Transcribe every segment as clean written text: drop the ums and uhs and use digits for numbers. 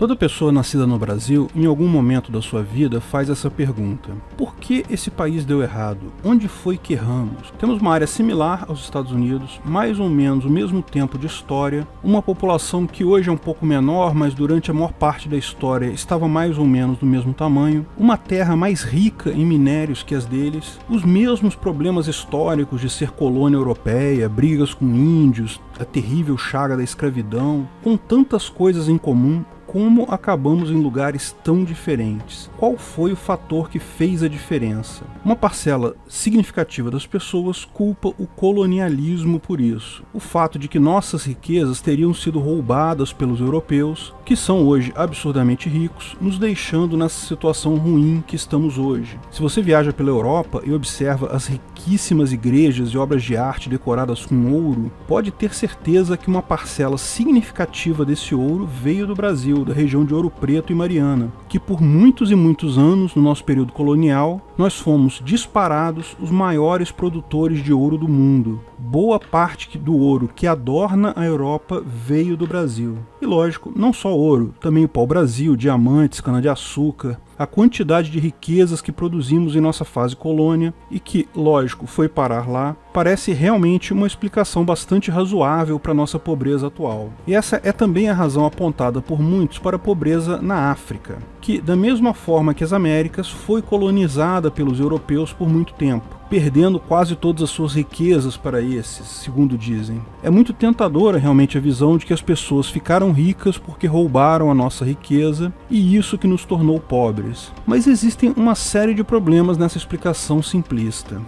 Toda pessoa nascida no Brasil, em algum momento da sua vida, faz essa pergunta: por que esse país deu errado? Onde foi que erramos? Temos uma área similar aos Estados Unidos, mais ou menos o mesmo tempo de história, uma população que hoje é um pouco menor, mas durante a maior parte da história estava mais ou menos do mesmo tamanho, uma terra mais rica em minérios que as deles, os mesmos problemas históricos de ser colônia europeia, brigas com índios, a terrível chaga da escravidão, com tantas coisas em comum. Como acabamos em lugares tão diferentes? Qual foi o fator que fez a diferença? Uma parcela significativa das pessoas culpa o colonialismo por isso. O fato de que nossas riquezas teriam sido roubadas pelos europeus, que são hoje absurdamente ricos, nos deixando nessa situação ruim que estamos hoje. Se você viaja pela Europa e observa as riquíssimas igrejas e obras de arte decoradas com ouro, pode ter certeza que uma parcela significativa desse ouro veio do Brasil, da região de Ouro Preto e Mariana, que por muitos e muitos anos, no nosso período colonial, nós fomos disparados os maiores produtores de ouro do mundo. Boa parte do ouro que adorna a Europa veio do Brasil. E lógico, não só ouro, também o pau-brasil, diamantes, cana-de-açúcar, a quantidade de riquezas que produzimos em nossa fase colônia e que, lógico, foi parar lá, parece realmente uma explicação bastante razoável para a nossa pobreza atual. E essa é também a razão apontada por muitos para a pobreza na África, que, da mesma forma que as Américas, foi colonizada pelos europeus por muito tempo, perdendo quase todas as suas riquezas para esses, segundo dizem. É muito tentadora realmente a visão de que as pessoas ficaram ricas porque roubaram a nossa riqueza e isso que nos tornou pobres. Mas existem uma série de problemas nessa explicação simplista.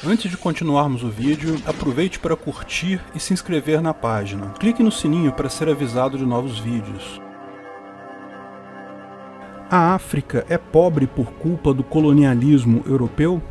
Antes de continuarmos o vídeo, aproveite para curtir e se inscrever na página. Clique no sininho para ser avisado de novos vídeos. A África é pobre por culpa do colonialismo europeu?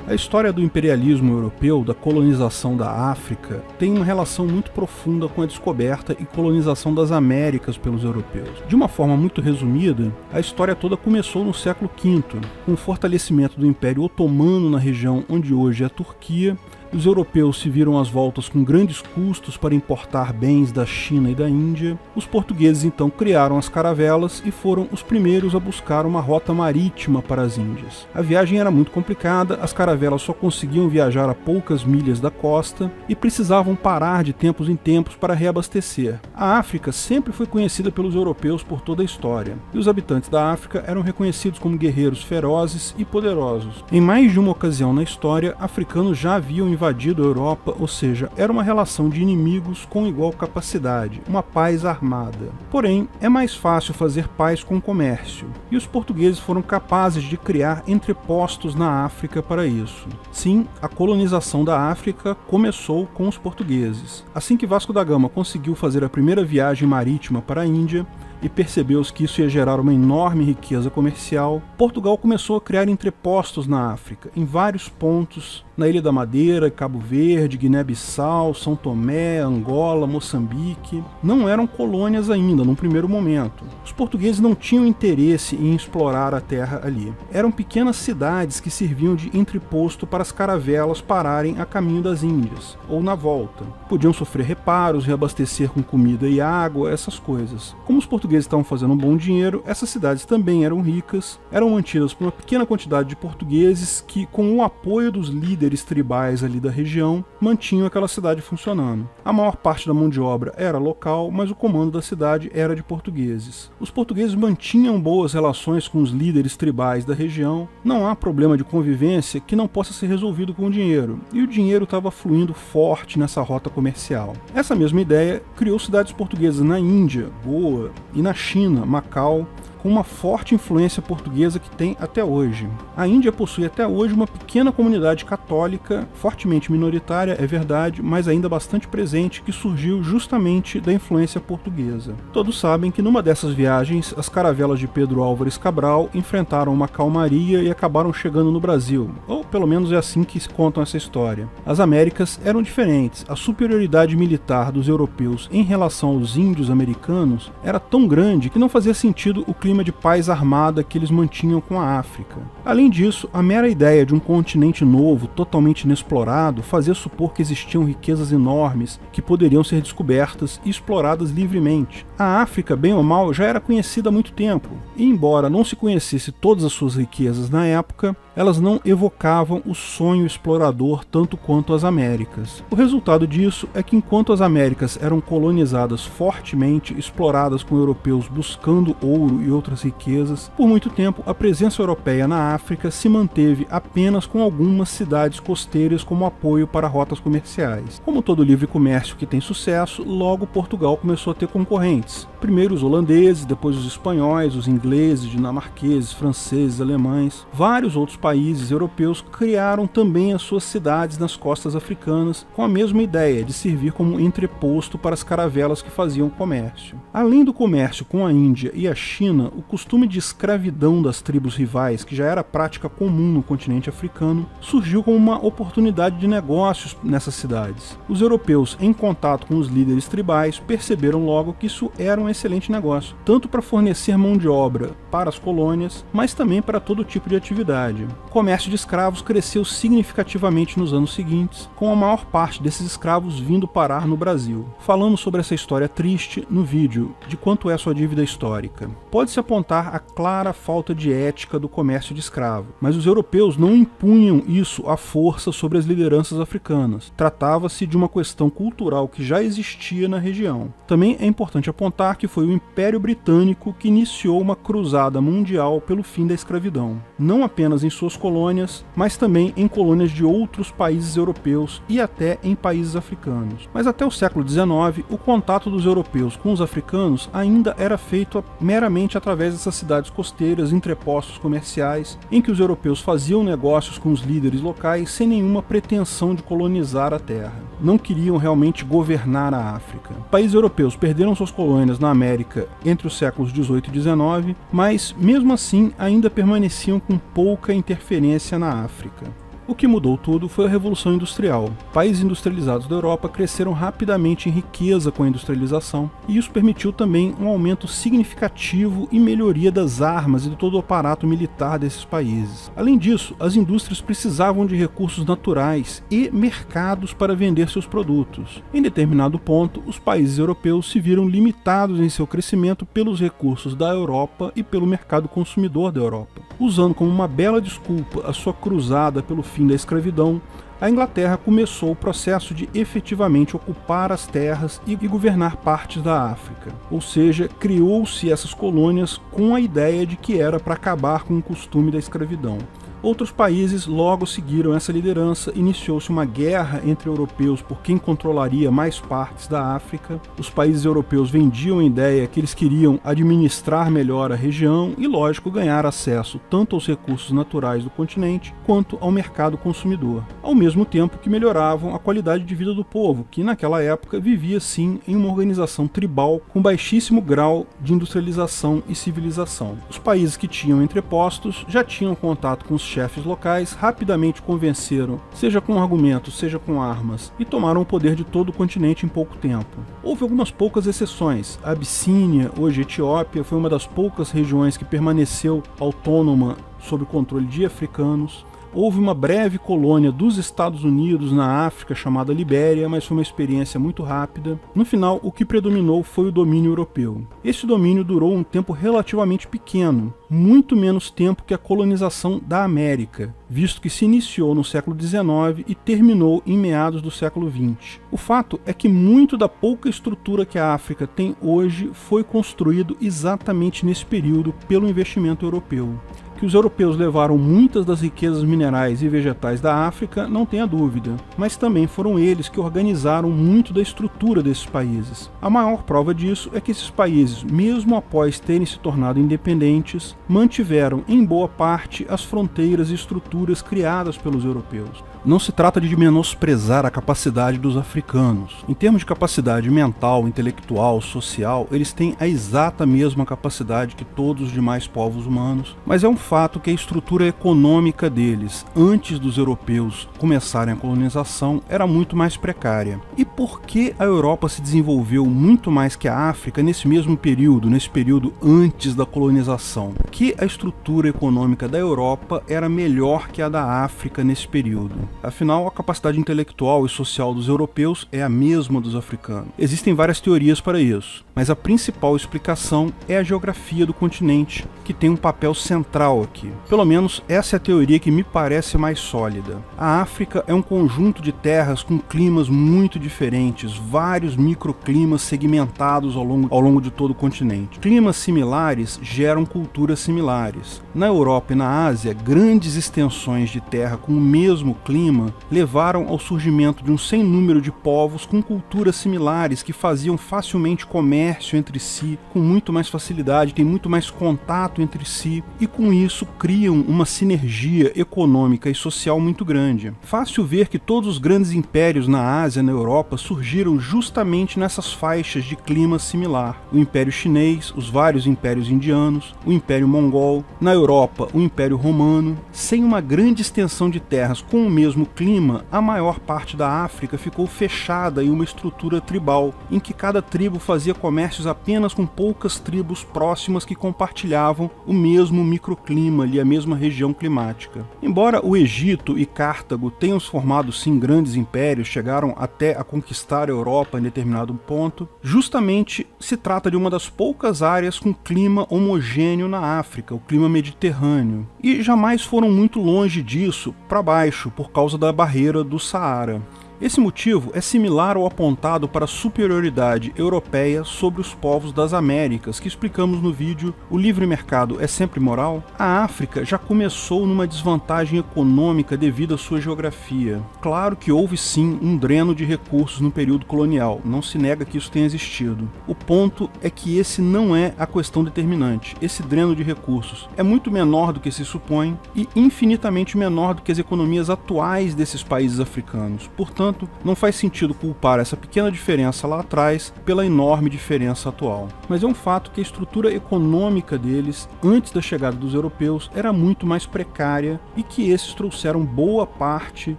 A história do imperialismo europeu, da colonização da África, tem uma relação muito profunda com a descoberta e colonização das Américas pelos europeus. De uma forma muito resumida, a história toda começou no século V, com o fortalecimento do Império Otomano na região onde hoje é a Turquia. Os europeus se viram às voltas com grandes custos para importar bens da China e da Índia. Os portugueses então criaram as caravelas e foram os primeiros a buscar uma rota marítima para as Índias. A viagem era muito complicada, as caravelas só conseguiam viajar a poucas milhas da costa e precisavam parar de tempos em tempos para reabastecer. A África sempre foi conhecida pelos europeus por toda a história, e os habitantes da África eram reconhecidos como guerreiros ferozes e poderosos. Em mais de uma ocasião na história, africanos já haviam invadido a Europa, ou seja, era uma relação de inimigos com igual capacidade, uma paz armada. Porém, é mais fácil fazer paz com o comércio, e os portugueses foram capazes de criar entrepostos na África para isso. Sim, a colonização da África começou com os portugueses. Assim que Vasco da Gama conseguiu fazer a primeira viagem marítima para a Índia, e percebeu que isso ia gerar uma enorme riqueza comercial, Portugal começou a criar entrepostos na África, em vários pontos, na Ilha da Madeira, Cabo Verde, Guiné-Bissau, São Tomé, Angola, Moçambique. Não eram colônias ainda, num primeiro momento. Os portugueses não tinham interesse em explorar a terra ali. Eram pequenas cidades que serviam de entreposto para as caravelas pararem a caminho das Índias, ou na volta. Podiam sofrer reparos, reabastecer com comida e água, essas coisas. Como os portugueses estavam fazendo um bom dinheiro, essas cidades também eram ricas, eram mantidas por uma pequena quantidade de portugueses que, com o apoio dos líderes tribais ali da região, mantinham aquela cidade funcionando. A maior parte da mão de obra era local, mas o comando da cidade era de portugueses. Os portugueses mantinham boas relações com os líderes tribais da região, não há problema de convivência que não possa ser resolvido com o dinheiro, e o dinheiro estava fluindo forte nessa rota comercial. Essa mesma ideia criou cidades portuguesas na Índia, Goa, e na China, Macau, com uma forte influência portuguesa que tem até hoje. A Índia possui até hoje uma pequena comunidade católica, fortemente minoritária, é verdade, mas ainda bastante presente, que surgiu justamente da influência portuguesa. Todos sabem que numa dessas viagens, as caravelas de Pedro Álvares Cabral enfrentaram uma calmaria e acabaram chegando no Brasil, ou pelo menos é assim que se contam essa história. As Américas eram diferentes, a superioridade militar dos europeus em relação aos índios americanos era tão grande que não fazia sentido o clima de paz armada que eles mantinham com a África. Além disso, a mera ideia de um continente novo, totalmente inexplorado, fazia supor que existiam riquezas enormes que poderiam ser descobertas e exploradas livremente. A África, bem ou mal, já era conhecida há muito tempo, e embora não se conhecesse todas as suas riquezas na época, elas não evocavam o sonho explorador tanto quanto as Américas. O resultado disso é que enquanto as Américas eram colonizadas fortemente, exploradas com europeus buscando ouro e outras riquezas, por muito tempo a presença europeia na África se manteve apenas com algumas cidades costeiras como apoio para rotas comerciais. Como todo livre comércio que tem sucesso, logo Portugal começou a ter concorrentes. Primeiro os holandeses, depois os espanhóis, os ingleses, dinamarqueses, franceses, alemães. Vários outros países europeus criaram também as suas cidades nas costas africanas com a mesma ideia de servir como entreposto para as caravelas que faziam comércio. Além do comércio com a Índia e a China, o costume de escravidão das tribos rivais, que já era prática comum no continente africano, surgiu como uma oportunidade de negócios nessas cidades. Os europeus, em contato com os líderes tribais, perceberam logo que isso era um excelente negócio, tanto para fornecer mão de obra para as colônias, mas também para todo tipo de atividade. O comércio de escravos cresceu significativamente nos anos seguintes, com a maior parte desses escravos vindo parar no Brasil. Falamos sobre essa história triste no vídeo de quanto é sua dívida histórica. Pode-se apontar a clara falta de ética do comércio de escravo, mas os europeus não impunham isso à força sobre as lideranças africanas. Tratava-se de uma questão cultural que já existia na região. Também é importante apontar que foi o Império Britânico que iniciou uma cruzada mundial pelo fim da escravidão, não apenas em suas colônias, mas também em colônias de outros países europeus e até em países africanos. Mas até o século XIX, o contato dos europeus com os africanos ainda era feito meramente através dessas cidades costeiras, entrepostos comerciais, em que os europeus faziam negócios com os líderes locais sem nenhuma pretensão de colonizar a terra. Não queriam realmente governar a África. Países europeus perderam suas colônias na América entre os séculos XVIII e XIX, mas mesmo assim ainda permaneciam com pouca interferência na África. O que mudou tudo foi a Revolução Industrial. Países industrializados da Europa cresceram rapidamente em riqueza com a industrialização, e isso permitiu também um aumento significativo e melhoria das armas e de todo o aparato militar desses países. Além disso, as indústrias precisavam de recursos naturais e mercados para vender seus produtos. Em determinado ponto, os países europeus se viram limitados em seu crescimento pelos recursos da Europa e pelo mercado consumidor da Europa. Usando como uma bela desculpa a sua cruzada pelo fim da escravidão, a Inglaterra começou o processo de efetivamente ocupar as terras e governar partes da África. Ou seja, criou-se essas colônias com a ideia de que era para acabar com o costume da escravidão. Outros países logo seguiram essa liderança, iniciou-se uma guerra entre europeus por quem controlaria mais partes da África. Os países europeus vendiam a ideia que eles queriam administrar melhor a região e, lógico, ganhar acesso tanto aos recursos naturais do continente quanto ao mercado consumidor, ao mesmo tempo que melhoravam a qualidade de vida do povo, que naquela época vivia sim em uma organização tribal com baixíssimo grau de industrialização e civilização. Os países que tinham entrepostos já tinham contato com os chefes locais, rapidamente convenceram, seja com argumentos, seja com armas, e tomaram o poder de todo o continente em pouco tempo. Houve algumas poucas exceções. A Abissínia, hoje Etiópia, foi uma das poucas regiões que permaneceu autônoma sob o controle de africanos. Houve uma breve colônia dos Estados Unidos na África chamada Libéria, mas foi uma experiência muito rápida. No final, o que predominou foi o domínio europeu. Esse domínio durou um tempo relativamente pequeno, muito menos tempo que a colonização da América, visto que se iniciou no século XIX e terminou em meados do século XX. O fato é que muito da pouca estrutura que a África tem hoje foi construído exatamente nesse período pelo investimento europeu. Que os europeus levaram muitas das riquezas minerais e vegetais da África, não tenha dúvida, mas também foram eles que organizaram muito da estrutura desses países. A maior prova disso é que esses países, mesmo após terem se tornado independentes, mantiveram em boa parte as fronteiras e estruturas criadas pelos europeus. Não se trata de menosprezar a capacidade dos africanos. Em termos de capacidade mental, intelectual, social, eles têm a exata mesma capacidade que todos os demais povos humanos, mas é um fato que a estrutura econômica deles, antes dos europeus começarem a colonização, era muito mais precária. E por que a Europa se desenvolveu muito mais que a África nesse mesmo período, nesse período antes da colonização? Que a estrutura econômica da Europa era melhor que a da África nesse período? Afinal, a capacidade intelectual e social dos europeus é a mesma dos africanos. Existem várias teorias para isso, mas a principal explicação é a geografia do continente, que tem um papel central aqui. Pelo menos essa é a teoria que me parece mais sólida. A África é um conjunto de terras com climas muito diferentes, vários microclimas segmentados ao longo de todo o continente. Climas similares geram culturas similares. Na Europa e na Ásia, grandes extensões de terra com o mesmo clima levaram ao surgimento de um sem número de povos com culturas similares que faziam facilmente comércio entre si, com muito mais facilidade, têm muito mais contato entre si e com isso criam uma sinergia econômica e social muito grande. Fácil ver que todos os grandes impérios na Ásia e na Europa surgiram justamente nessas faixas de clima similar. O Império Chinês, os vários impérios indianos, o Império Mongol, na Europa o Império Romano. Sem uma grande extensão de terras com o mesmo clima, a maior parte da África ficou fechada em uma estrutura tribal, em que cada tribo fazia comércios apenas com poucas tribos próximas que compartilhavam o mesmo microclima ali, a mesma região climática. Embora o Egito e Cartago tenham se formado sim grandes impérios, chegaram até a conquistar a Europa em determinado ponto, justamente se trata de uma das poucas áreas com clima homogêneo na África, o clima mediterrâneo, e jamais foram muito longe disso para baixo por causa da barreira do Saara. Esse motivo é similar ao apontado para a superioridade europeia sobre os povos das Américas, que explicamos no vídeo O Livre Mercado é Sempre Moral? A África já começou numa desvantagem econômica devido à sua geografia. Claro que houve sim um dreno de recursos no período colonial, não se nega que isso tenha existido. O ponto é que esse não é a questão determinante. Esse dreno de recursos é muito menor do que se supõe e infinitamente menor do que as economias atuais desses países africanos. Portanto, não faz sentido culpar essa pequena diferença lá atrás pela enorme diferença atual. Mas é um fato que a estrutura econômica deles, antes da chegada dos europeus, era muito mais precária e que esses trouxeram boa parte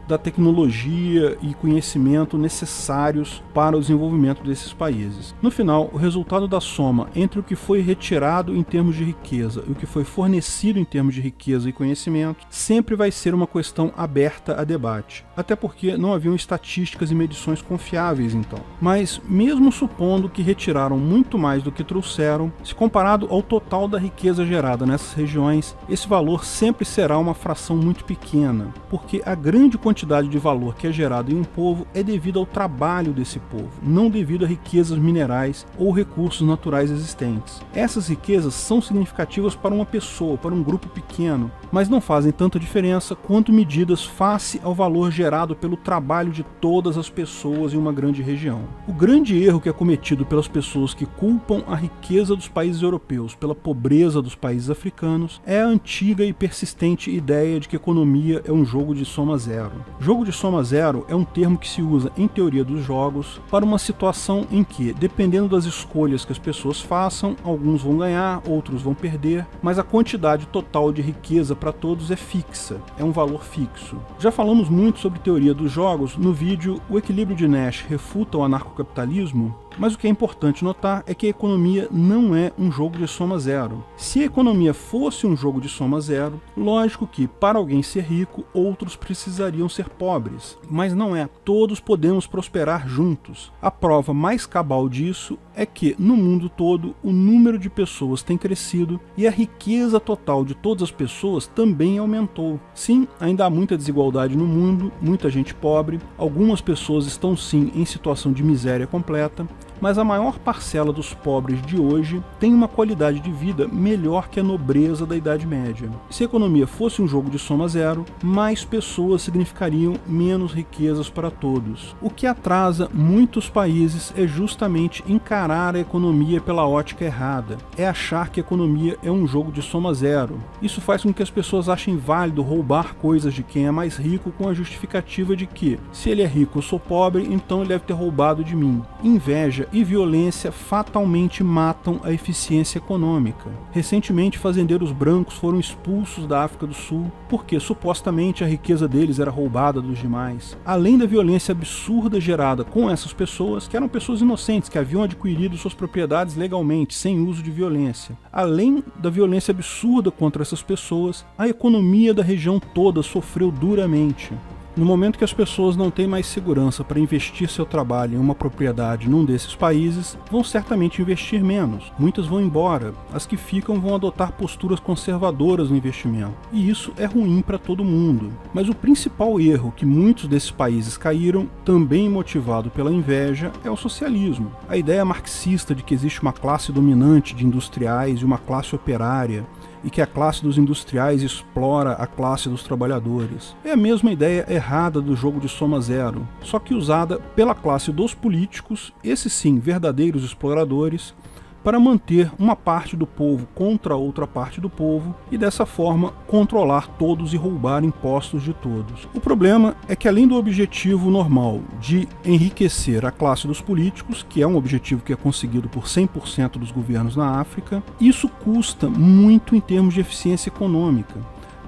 da tecnologia e conhecimento necessários para o desenvolvimento desses países. No final, o resultado da soma entre o que foi retirado em termos de riqueza e o que foi fornecido em termos de riqueza e conhecimento sempre vai ser uma questão aberta a debate. Até porque não haviam estatísticas e medições confiáveis então. Mas mesmo supondo que retiraram muito mais do que trouxeram, se comparado ao total da riqueza gerada nessas regiões, esse valor sempre será uma fração muito pequena, porque a grande quantidade de valor que é gerado em um povo é devido ao trabalho desse povo, não devido a riquezas minerais ou recursos naturais existentes. Essas riquezas são significativas para uma pessoa, para um grupo pequeno, mas não fazem tanta diferença quanto medidas face ao valor gerado pelo trabalho de todas as pessoas em uma grande região. O grande erro que é cometido pelas pessoas que culpam a riqueza dos países europeus pela pobreza dos países africanos é a antiga e persistente ideia de que economia é um jogo de soma zero. Jogo de soma zero é um termo que se usa em teoria dos jogos para uma situação em que, dependendo das escolhas que as pessoas façam, alguns vão ganhar, outros vão perder, mas a quantidade total de riqueza para todos é fixa, é um valor fixo. Já falamos muito sobre teoria dos jogos no vídeo O Equilíbrio de Nash refuta o anarcocapitalismo, mas o que é importante notar é que a economia não é um jogo de soma zero. Se a economia fosse um jogo de soma zero, lógico que, para alguém ser rico, outros precisariam ser pobres. Mas não é. Todos podemos prosperar juntos. A prova mais cabal disso é que, no mundo todo, o número de pessoas tem crescido e a riqueza total de todas as pessoas também aumentou. Sim, ainda há muita desigualdade no mundo, muita gente pobre, algumas pessoas estão sim em situação de miséria completa, mas a maior parcela dos pobres de hoje tem uma qualidade de vida melhor que a nobreza da Idade Média. Se a economia fosse um jogo de soma zero, mais pessoas significariam menos riquezas para todos. O que atrasa muitos países é justamente encarar a economia pela ótica errada, é achar que a economia é um jogo de soma zero. Isso faz com que as pessoas achem válido roubar coisas de quem é mais rico com a justificativa de que, se ele é rico eu sou pobre, então ele deve ter roubado de mim. Inveja e violência fatalmente matam a eficiência econômica. Recentemente, fazendeiros brancos foram expulsos da África do Sul porque supostamente a riqueza deles era roubada dos demais. Além da violência absurda gerada com essas pessoas, que eram pessoas inocentes, que haviam adquirido suas propriedades legalmente, sem uso de violência. Além da violência absurda contra essas pessoas, a economia da região toda sofreu duramente. No momento que as pessoas não têm mais segurança para investir seu trabalho em uma propriedade num desses países, vão certamente investir menos. Muitas vão embora, as que ficam vão adotar posturas conservadoras no investimento. E isso é ruim para todo mundo. Mas o principal erro que muitos desses países caíram, também motivado pela inveja, é o socialismo. A ideia marxista de que existe uma classe dominante de industriais e uma classe operária, e que a classe dos industriais explora a classe dos trabalhadores. É a mesma ideia errada do jogo de soma zero, só que usada pela classe dos políticos, esses sim verdadeiros exploradores, para manter uma parte do povo contra outra parte do povo e dessa forma controlar todos e roubar impostos de todos. O problema é que, além do objetivo normal de enriquecer a classe dos políticos, que é um objetivo que é conseguido por 100% dos governos na África, isso custa muito em termos de eficiência econômica,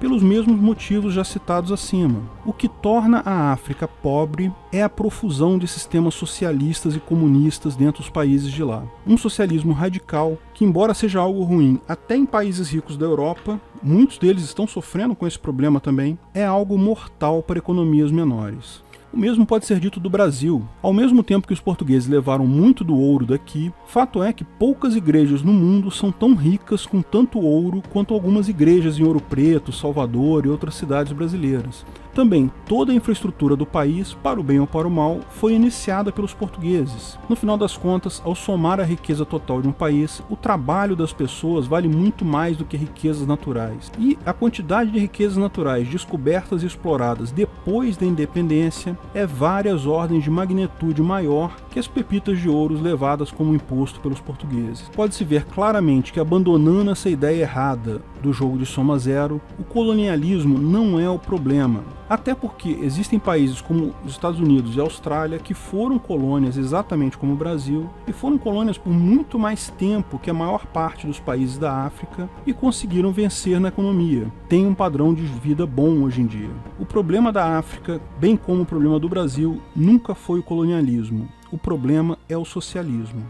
pelos mesmos motivos já citados acima. O que torna a África pobre é a profusão de sistemas socialistas e comunistas dentro dos países de lá. Um socialismo radical que, embora seja algo ruim até em países ricos da Europa, muitos deles estão sofrendo com esse problema também, é algo mortal para economias menores. O mesmo pode ser dito do Brasil. Ao mesmo tempo que os portugueses levaram muito do ouro daqui, fato é que poucas igrejas no mundo são tão ricas com tanto ouro quanto algumas igrejas em Ouro Preto, Salvador e outras cidades brasileiras. Também, toda a infraestrutura do país, para o bem ou para o mal, foi iniciada pelos portugueses. No final das contas, ao somar a riqueza total de um país, o trabalho das pessoas vale muito mais do que riquezas naturais. E a quantidade de riquezas naturais descobertas e exploradas depois da independência é várias ordens de magnitude maior que as pepitas de ouro levadas como imposto pelos portugueses. Pode-se ver claramente que, abandonando essa ideia errada do jogo de soma zero, o colonialismo não é o problema. Até porque existem países como os Estados Unidos e a Austrália que foram colônias exatamente como o Brasil e foram colônias por muito mais tempo que a maior parte dos países da África e conseguiram vencer na economia. Tem um padrão de vida bom hoje em dia. O problema da África, bem como o problema do Brasil, nunca foi o colonialismo. O problema é o socialismo.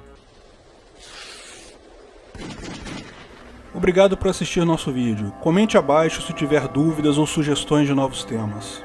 Obrigado por assistir nosso vídeo. Comente abaixo se tiver dúvidas ou sugestões de novos temas.